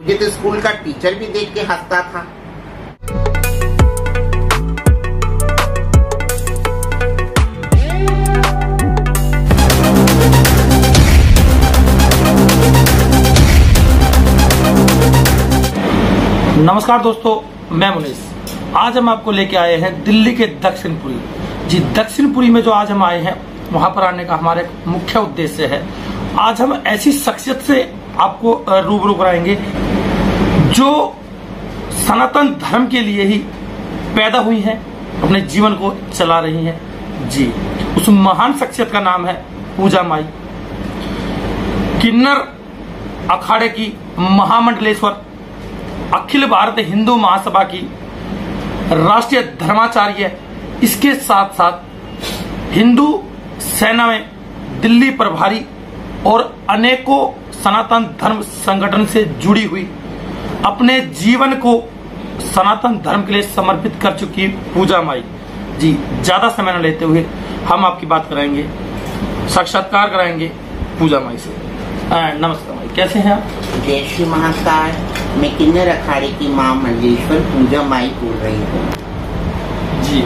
मुझे तो स्कूल का टीचर भी देख के हंसता था। नमस्कार दोस्तों, मैं मुनीस। आज हम आपको लेके आए हैं दिल्ली के दक्षिणपुरी। जी, दक्षिणपुरी में जो आज हम आए हैं वहां पर आने का हमारा एक मुख्य उद्देश्य है। आज हम ऐसी शख्सियत से आपको रूबरू कराएंगे जो सनातन धर्म के लिए ही पैदा हुई हैं, अपने जीवन को चला रही हैं। जी, उस महान शख्सियत का नाम है पूजा माई। किन्नर अखाड़े की महामंडलेश्वर, अखिल भारत हिंदू महासभा की राष्ट्रीय धर्माचार्य, इसके साथ साथ हिंदू सेना में दिल्ली प्रभारी और अनेकों सनातन धर्म संगठन से जुड़ी हुई, अपने जीवन को सनातन धर्म के लिए समर्पित कर चुकी पूजा माई। जी, ज्यादा समय न लेते हुए हम आपकी बात कराएंगे, साक्षात्कार कराएंगे पूजा माई से। नमस्कार माई, कैसे हैं आप? जय श्री महाकाल। मैं किन्नर अखाड़े की मां मंडलेश्वर पूजा माई बोल रही हूँ। जी,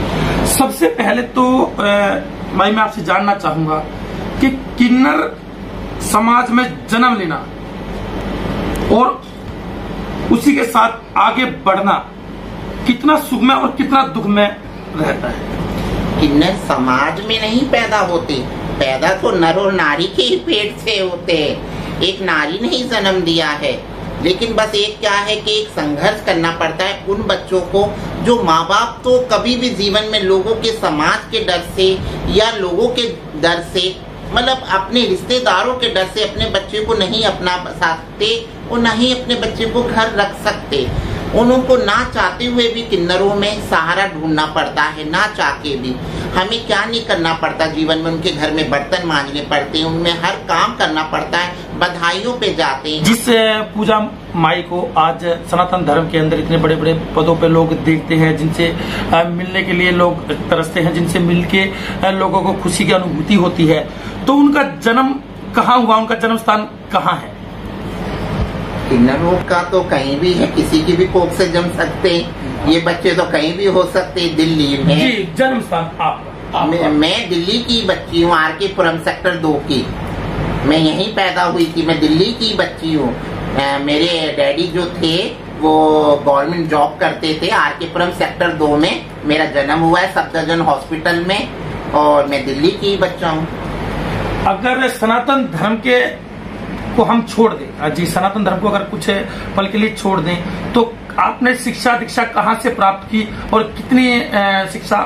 सबसे पहले तो माई मैं आपसे जानना चाहूंगा कि किन्नर समाज में जन्म लेना और उसी के साथ आगे बढ़ना कितना सुखमय और कितना दुखमय रहता है? किन्नर समाज में नहीं पैदा होते, पैदा तो नर और नारी के ही पेट से होते हैं। एक नारी ने ही जन्म दिया है, लेकिन बस एक क्या है कि एक संघर्ष करना पड़ता है उन बच्चों को जो माँ बाप तो कभी भी जीवन में लोगों के समाज के डर से या लोगों के डर से, मतलब अपने रिश्तेदारों के डर से अपने बच्चे को नहीं अपना सकते और न ही अपने बच्चे को घर रख सकते। उनको ना चाहते हुए भी किन्नरों में सहारा ढूंढना पड़ता है। ना चाह के भी हमें क्या नहीं करना पड़ता जीवन में, उनके घर में बर्तन मांजने पड़ते हैं, उनमें हर काम करना पड़ता है, बधाइयों पे जाते हैं। जिस पूजा माई को आज सनातन धर्म के अंदर इतने बड़े बड़े पदों पे लोग देखते हैं, जिनसे मिलने के लिए लोग तरसते हैं, जिनसे मिलके लोगों को खुशी की अनुभूति होती है, तो उनका जन्म कहाँ हुआ, उनका जन्म स्थान कहाँ है? किन्नरों का तो कहीं भी है, किसी की भी कोख से जन्म सकते हैं। ये बच्चे तो कहीं भी हो सकते हैं। दिल्ली में जी, जन्म स्थान आपका? मैं दिल्ली की बच्ची हूँ, आर के पुरम सेक्टर 2 की। मैं यहीं पैदा हुई थी, मैं दिल्ली की बच्ची हूँ। मेरे डैडी जो थे वो गवर्नमेंट जॉब करते थे। आर के पुरम सेक्टर 2 में मेरा जन्म हुआ है, सफदरजंग हॉस्पिटल में, और मैं दिल्ली की बच्चा हूँ। अगर सनातन धर्म के को हम छोड़ दें, जी, सनातन धर्म को अगर कुछ पल के लिए छोड़ दें, तो आपने शिक्षा दीक्षा कहाँ से प्राप्त की और कितनी शिक्षा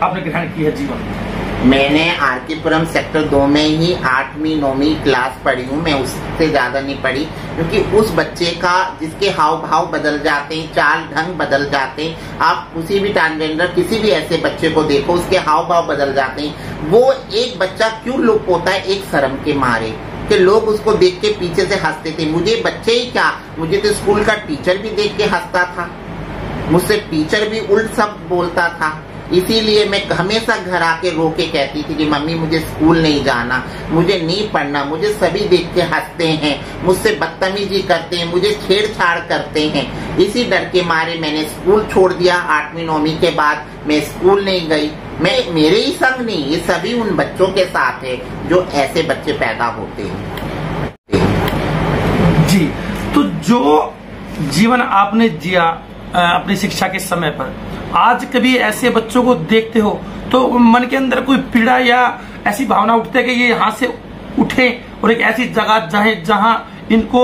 आपने ग्रहण की है जीवन में? मैंने आर के पुरम सेक्टर 2 में ही 8वीं 9वीं क्लास पढ़ी हूँ। मैं उससे ज्यादा नहीं पढ़ी, क्योंकि उस बच्चे का जिसके हाव भाव बदल जाते हैं, चाल ढंग बदल जाते हैं। आप किसी भी ट्रांसजेंडर किसी भी ऐसे बच्चे को देखो, उसके हाव भाव बदल जाते हैं। वो एक बच्चा क्यों लुप्त होता है? एक शर्म के मारे कि लोग उसको देख के पीछे से हंसते थे। मुझे बच्चे ही क्या, मुझे तो स्कूल का टीचर भी देख के हंसता था, मुझसे टीचर भी उल्ट शब्द बोलता था। इसीलिए मैं हमेशा घर आके रो के कहती थी कि मम्मी मुझे स्कूल नहीं जाना, मुझे नहीं पढ़ना, मुझे सभी देख के हंसते हैं, मुझसे बदतमीजी करते हैं, मुझे छेड़छाड़ करते हैं। इसी डर के मारे मैंने स्कूल छोड़ दिया। 8वीं 9वीं के बाद मैं स्कूल नहीं गई। मैं मेरे ही संग नहीं, ये सभी उन बच्चों के साथ है जो ऐसे बच्चे पैदा होते हैं। जी, तो जो जीवन आपने जिया अपनी शिक्षा के समय पर, आज कभी ऐसे बच्चों को देखते हो तो मन के अंदर कोई पीड़ा या ऐसी भावना उठती है कि ये यहाँ से उठे और एक ऐसी जगह जाए जहाँ इनको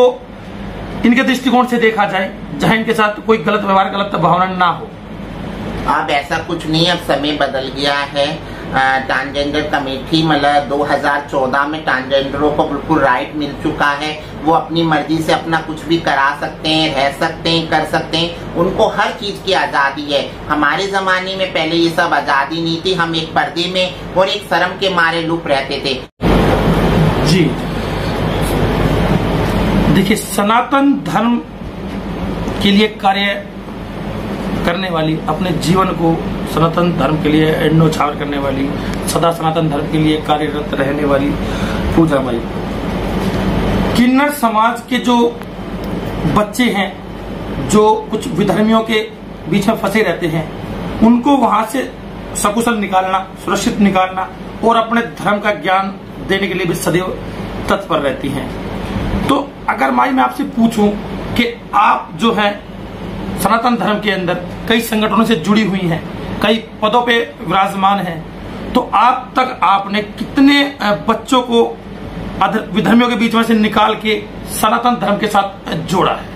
इनके दृष्टिकोण से देखा जाए, जहाँ इनके साथ कोई गलत व्यवहार, गलत भावना ना हो? अब ऐसा कुछ नहीं, अब समय बदल गया है। ट्रांसजेंडर कमेटी मतलब 2014 में ट्रांसजेंडरों को बिल्कुल राइट मिल चुका है। वो अपनी मर्जी से अपना कुछ भी करा सकते हैं, रह सकते हैं, कर सकते हैं। उनको हर चीज की आजादी है। हमारे जमाने में पहले ये सब आजादी नहीं थी। हम एक पर्दे में और एक शर्म के मारे लुप्त रहते थे। जी, देखिए, सनातन धर्म के लिए कार्य करने वाली, अपने जीवन को सनातन धर्म के लिए न्योछावर करने वाली, सदा सनातन धर्म के लिए कार्यरत रहने वाली पूजा माई, किन्नर समाज के जो बच्चे हैं जो कुछ विधर्मियों के बीच में फंसे रहते हैं, उनको वहां से सकुशल निकालना, सुरक्षित निकालना और अपने धर्म का ज्ञान देने के लिए भी सदैव तत्पर रहती हैं। तो अगर माई मैं आपसे पूछूं कि आप जो है सनातन धर्म के अंदर कई संगठनों से जुड़ी हुई हैं, कई पदों पे विराजमान हैं, तो आप तक आपने कितने बच्चों को विधर्मियों के बीच में से निकाल के सनातन धर्म के साथ जोड़ा है?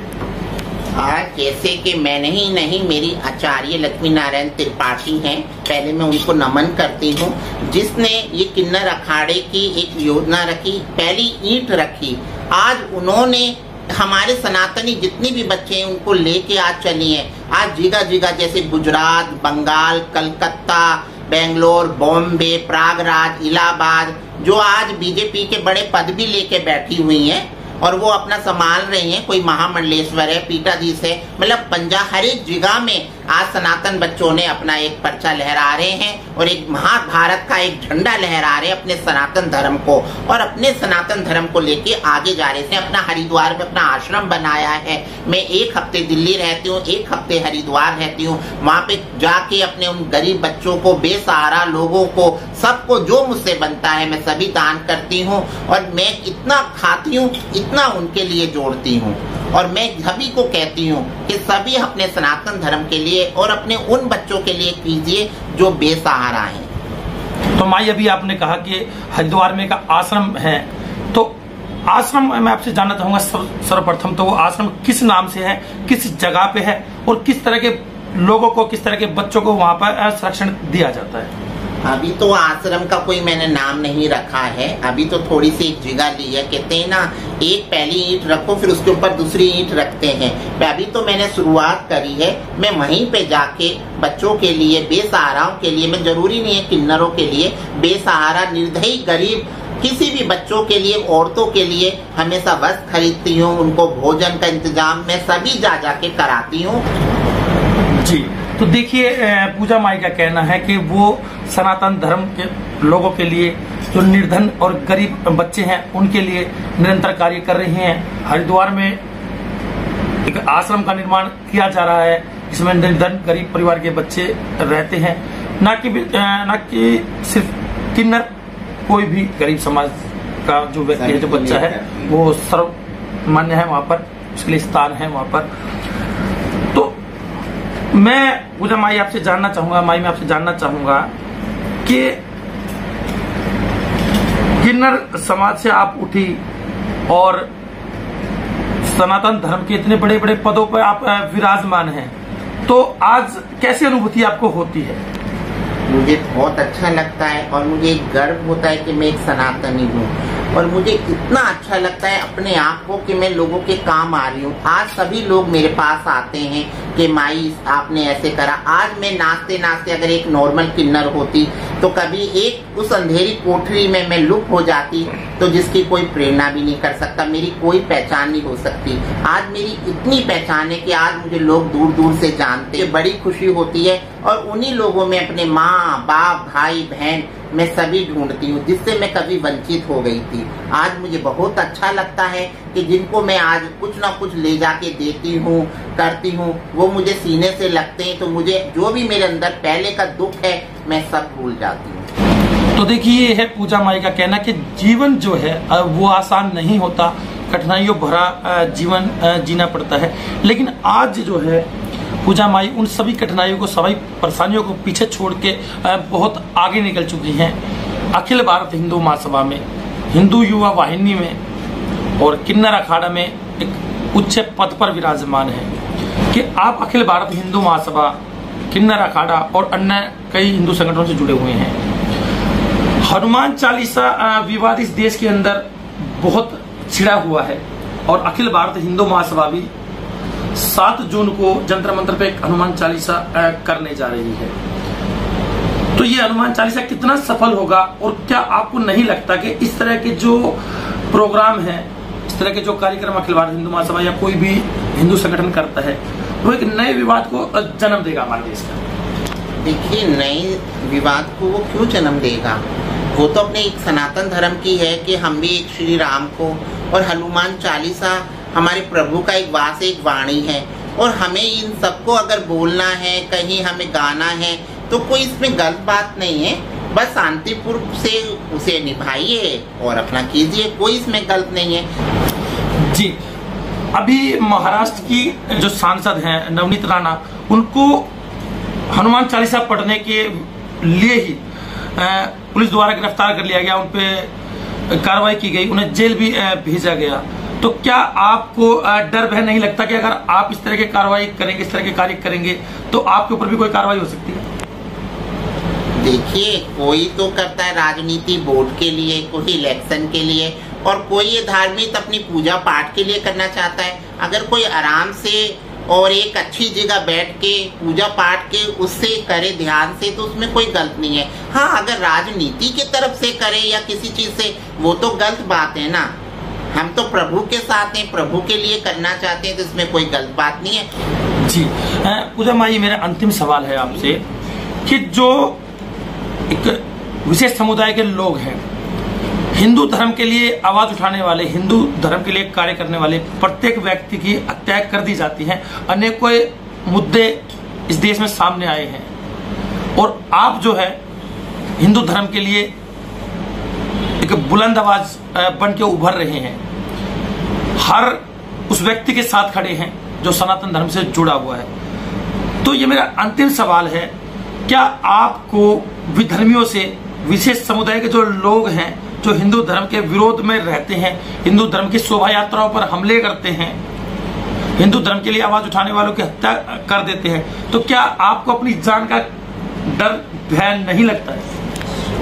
आज जैसे कि मैंने ही नहीं, मेरी आचार्य लक्ष्मी नारायण त्रिपाठी हैं, पहले मैं उनको नमन करती हूँ, जिसने ये किन्नर अखाड़े की एक योजना रखी, पहली ईंट रखी। आज उन्होंने हमारे सनातनी जितनी भी बच्चे हैं उनको लेके आज चली हैं। आज जगह जगह जैसे गुजरात, बंगाल, कलकत्ता, बेंगलोर, बॉम्बे, प्रयागराज, इलाहाबाद, जो आज बीजेपी के बड़े पद भी लेके बैठी हुई हैं और वो अपना संभाल रही हैं। कोई महामंडलेश्वर है, पीठाधीश है, मतलब पंजाब, हर एक जगह में आज सनातन बच्चों ने अपना एक पर्चा लहरा रहे हैं और एक महाभारत का एक झंडा लहरा रहे हैं अपने सनातन धर्म को, और अपने सनातन धर्म को लेके आगे जा रहे हैं। अपना हरिद्वार में अपना आश्रम बनाया है। मैं 1 हफ्ते दिल्ली रहती हूँ, 1 हफ्ते हरिद्वार रहती हूँ। वहां पे जाके अपने उन गरीब बच्चों को, बेसहारा लोगों को, सबको जो मुझसे बनता है मैं सभी दान करती हूँ, और मैं इतना खाती हूँ, इतना उनके लिए जोड़ती हूँ। और मैं सभी को कहती हूँ कि सभी अपने सनातन धर्म के लिए और अपने उन बच्चों के लिए कीजिए जो बेसहारा हैं। तो माई अभी आपने कहा कि हरिद्वार में का आश्रम है, तो आश्रम मैं आपसे जानना चाहूंगा सर्वप्रथम तो वो आश्रम किस नाम से है, किस जगह पे है और किस तरह के लोगों को, किस तरह के बच्चों को वहां पर संरक्षण दिया जाता है? अभी तो आश्रम का कोई मैंने नाम नहीं रखा है, अभी तो थोड़ी सी एक जगह ली है। कहते हैं ना, एक पहली ईंट रखो फिर उसके ऊपर दूसरी ईंट रखते हैं। अभी तो मैंने शुरुआत करी है। मैं वहीं पे जाके बच्चों के लिए, बेसहाराओं के लिए, मैं जरूरी नहीं है किन्नरों के लिए, बेसहारा, निर्दयी, गरीब किसी भी बच्चों के लिए, औरतों के लिए हमेशा वस्त्र खरीदती हूँ, उनको भोजन का इंतजाम मैं सभी जा जाके कराती हूँ। जी, तो देखिए पूजा माई का कहना है कि वो सनातन धर्म के लोगों के लिए, जो निर्धन और गरीब बच्चे हैं उनके लिए निरंतर कार्य कर रही हैं। हरिद्वार में एक आश्रम का निर्माण किया जा रहा है, इसमें निर्धन गरीब परिवार के बच्चे रहते हैं, ना कि सिर्फ किन्नर, कोई भी गरीब समाज का जो व्यक्ति है, जो बच्चा है, वो सर्वमान्य है वहां पर, उसके लिए स्थान है वहां पर। तो मैं पूजा माई आपसे जानना चाहूंगा, माई मैं आपसे जानना चाहूंगा कि किन्नर समाज से आप उठी और सनातन धर्म के इतने बड़े बड़े पदों पर आप विराजमान हैं, तो आज कैसी अनुभूति आपको होती है? मुझे बहुत अच्छा लगता है और मुझे गर्व होता है कि मैं एक सनातनी हूँ, और मुझे इतना अच्छा लगता है अपने आप को कि मैं लोगों के काम आ रही हूँ। आज सभी लोग मेरे पास आते हैं कि माई आपने ऐसे करा। आज मैं नाचते नाचते अगर एक नॉर्मल किन्नर होती तो कभी एक उस अंधेरी कोठरी में मैं लुप्त हो जाती, तो जिसकी कोई प्रेरणा भी नहीं कर सकता, मेरी कोई पहचान नहीं हो सकती। आज मेरी इतनी पहचान है कि आज मुझे लोग दूर दूर से जानते हैं, बड़ी खुशी होती है। और उन्हीं लोगों में अपने माँ बाप, भाई बहन, मैं सभी ढूंढती हूँ जिससे मैं कभी वंचित हो गई थी। आज मुझे बहुत अच्छा लगता है कि जिनको मैं आज कुछ ना कुछ ले जाके देती हूँ, करती हूँ, वो मुझे सीने से लगते हैं, तो मुझे जो भी मेरे अंदर पहले का दुख है मैं सब भूल जाती हूँ। तो देखिए, ये है पूजा माई का कहना कि जीवन जो है वो आसान नहीं होता, कठिनाइयों भरा जीवन जीना पड़ता है। लेकिन आज जो है पूजा माई उन सभी कठिनाइयों को, सभी परेशानियों को पीछे छोड़ के बहुत आगे निकल चुकी हैं। अखिल भारत हिंदू महासभा में, हिंदू युवा वाहिनी में और किन्नर अखाड़ा में एक उच्च पद पर विराजमान है कि आप अखिल भारत हिंदू महासभा, किन्नर अखाड़ा और अन्य कई हिंदू संगठनों से जुड़े हुए हैं। हनुमान चालीसा विवाद इस देश के अंदर बहुत छिड़ा हुआ है और अखिल भारत हिंदू महासभा भी 7 जून को जंतर मंतर पे एक हनुमान चालीसा करने जा रही है। तो ये हनुमान चालीसा कितना सफल होगा, और क्या आपको नहीं लगता कि इस तरह के जो प्रोग्राम है, इस तरह के जो कार्यक्रम अखिल भारत हिंदू महासभा या कोई भी हिंदू संगठन करता है, वो एक नए विवाद को जन्म देगा हमारे देश का? देखिए, नए विवाद को वो क्यों जन्म देगा? वो तो अपने एक सनातन धर्म की है कि हम भी एक श्री राम को, और हनुमान चालीसा हमारे प्रभु का एक वास, एक वाणी है, और हमें इन सबको अगर बोलना है, कहीं हमें गाना है, तो कोई इसमें गलत बात नहीं है। बस शांतिपूर्वक से उसे निभाइए और अपना कीजिए, कोई इसमें गलत नहीं है। जी, अभी महाराष्ट्र की जो सांसद हैं नवनीत राणा, उनको हनुमान चालीसा पढ़ने के लिए ही पुलिस द्वारा गिरफ्तार कर लिया गया, उन पे कार्रवाई की गई, उन्हें जेल भी भेजा गया। तो क्या आपको डर भय नहीं लगता कि अगर आप इस तरह की कार्रवाई करेंगे, इस तरह के कार्य करेंगे, तो आपके ऊपर भी कोई कार्रवाई हो सकती है? देखिए, कोई तो करता है राजनीति वोट के लिए, कोई इलेक्शन के लिए, और कोई ये धार्मिक अपनी पूजा पाठ के लिए करना चाहता है। अगर कोई आराम से और एक अच्छी जगह बैठ के पूजा पाठ के उससे करे ध्यान से, तो उसमें कोई गलत नहीं है। हाँ, अगर राजनीति के तरफ से करे या किसी चीज से, वो तो गलत बात है ना। हम तो प्रभु के साथ हैं, प्रभु के लिए करना चाहते हैं, तो इसमें कोई गलत बात नहीं है। जी, पूजा माई, मेरा अंतिम सवाल है आपसे कि जो एक विशेष समुदाय के लोग हैं, हिंदू धर्म के लिए आवाज उठाने वाले, हिंदू धर्म के लिए कार्य करने वाले प्रत्येक व्यक्ति की हत्या कर दी जाती है। अनेकों मुद्दे इस देश में सामने आए हैं, और आप जो है हिंदू धर्म के लिए एक बुलंद आवाज बन के उभर रहे हैं, हर उस व्यक्ति के साथ खड़े हैं जो सनातन धर्म से जुड़ा हुआ है। तो ये मेरा अंतिम सवाल है, क्या आपको विधर्मियों से, विशेष समुदाय के जो लोग हैं जो हिंदू धर्म के विरोध में रहते हैं, हिंदू धर्म की शोभा यात्राओं पर हमले करते हैं, हिंदू धर्म के लिए आवाज उठाने वालों की हत्या कर देते हैं, तो क्या आपको अपनी जान का डर भय नहीं लगता है?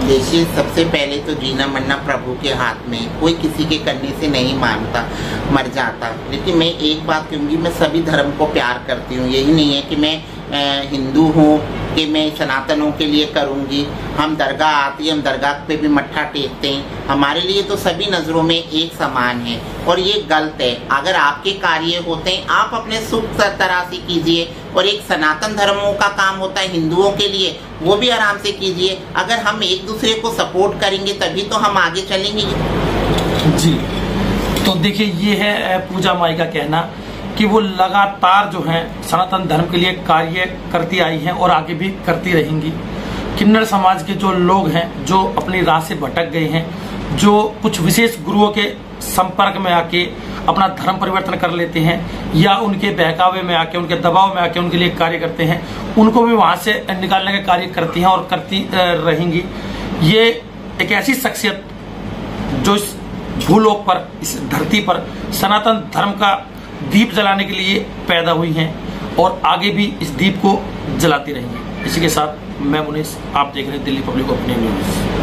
देखिए, सबसे पहले तो जीना मरना प्रभु के हाथ में, कोई किसी के करने से नहीं मानता, मर जाता। लेकिन मैं एक बात कहूँगी, मैं सभी धर्म को प्यार करती हूँ। यही नहीं है कि मैं हिंदू हूँ कि मैं सनातनों के लिए करूँगी। हम दरगाह आती है, हम दरगाह पे भी मत्था टेकते हैं। हमारे लिए तो सभी नज़रों में एक समान है, और ये गलत है। अगर आपके कार्य होते हैं, आप अपने सुख तरह से कीजिए, और एक सनातन धर्मों का काम होता है हिंदुओं के लिए, वो भी आराम से कीजिए। अगर हम एक दूसरे को सपोर्ट करेंगे तभी तो हम आगे चलेंगे। जी, तो देखिए, ये है पूजा माई का कहना कि वो लगातार जो है सनातन धर्म के लिए कार्य करती आई हैं और आगे भी करती रहेंगी। किन्नर समाज के जो लोग हैं, जो अपनी राह से भटक गए हैं, जो कुछ विशेष गुरुओं के संपर्क में आके अपना धर्म परिवर्तन कर लेते हैं, या उनके बहकावे में आके, उनके दबाव में आके उनके लिए कार्य करते हैं, उनको भी वहां से निकालने का कार्य करती हैं और करती रहेंगी। ये एक ऐसी शख्सियत जो इस भूलोक पर, इस धरती पर सनातन धर्म का दीप जलाने के लिए पैदा हुई हैं, और आगे भी इस दीप को जलाती रहेंगी। इसी के साथ मैं मुनीस, आप देख रहे हैं दिल्ली पब्लिक ओपिनियन न्यूज।